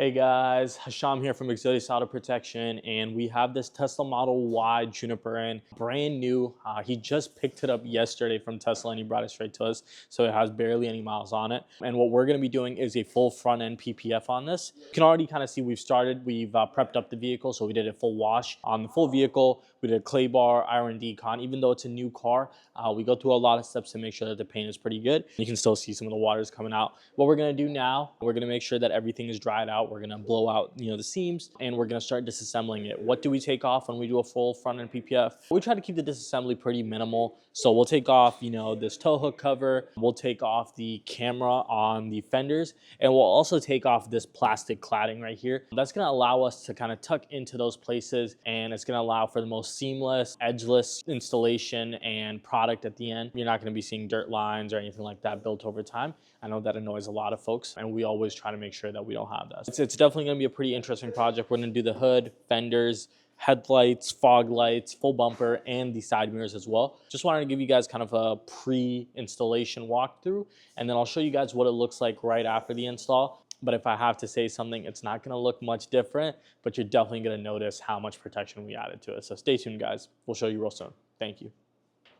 Hey guys, Hasham here from Exodius Auto Protection, and we have this Tesla Model Y Juniper in, brand new. He just picked it up yesterday from Tesla and he brought it straight to us, so it has barely any miles on it. And what we're going to be doing is a full front end PPF on this. You can already kind of see we've prepped up the vehicle, so we did a full wash on the full vehicle. We did a clay bar, iron decon. Even though it's a new car, we go through a lot of steps to make sure that the paint is pretty good. You can still see some of the waters coming out. What we're going to do now, we're going to make sure that everything is dried out. We're gonna blow out, the seams, and we're gonna start disassembling it. What do we take off when we do a full front end PPF? We try to keep the disassembly pretty minimal. So we'll take off, this tow hook cover. We'll take off the camera on the fenders, and we'll also take off this plastic cladding right here. That's gonna allow us to kind of tuck into those places, and it's gonna allow for the most seamless, edgeless installation and product at the end. You're not gonna be seeing dirt lines or anything like that built over time. I know that annoys a lot of folks, and we always try to make sure that we don't have that. It's definitely going to be a pretty interesting project. We're going to do the hood, fenders, headlights, fog lights, full bumper, and the side mirrors as well. Just wanted to give you guys kind of a pre-installation walkthrough, and then I'll show you guys what it looks like right after the install. But if I have to say something, it's not going to look much different, but you're definitely going to notice how much protection we added to it. So stay tuned, guys. We'll show you real soon. Thank you.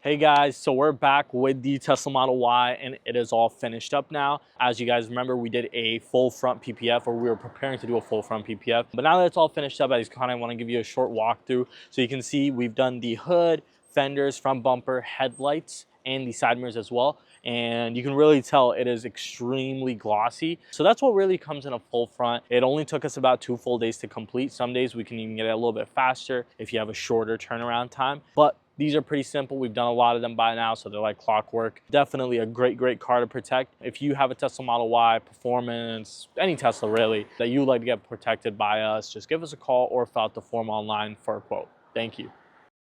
Hey guys, so we're back with the Tesla Model Y, and it is all finished up now. As you guys remember, we did a full front PPF, or we were preparing to do a full front PPF. But now that it's all finished up, I just kind of want to give you a short walkthrough. So you can see we've done the hood, fenders, front bumper, headlights, and the side mirrors as well. And you can really tell it is extremely glossy. So that's what really comes in a full front. It only took us about 2 full days to complete. Some days we can even get it a little bit faster if you have a shorter turnaround time. But these are pretty simple. We've done a lot of them by now, so they're like clockwork. Definitely a great car to protect. If you have a Tesla Model Y, Performance, any Tesla really, that you would like to get protected by us, just give us a call or fill out the form online for a quote. Thank you.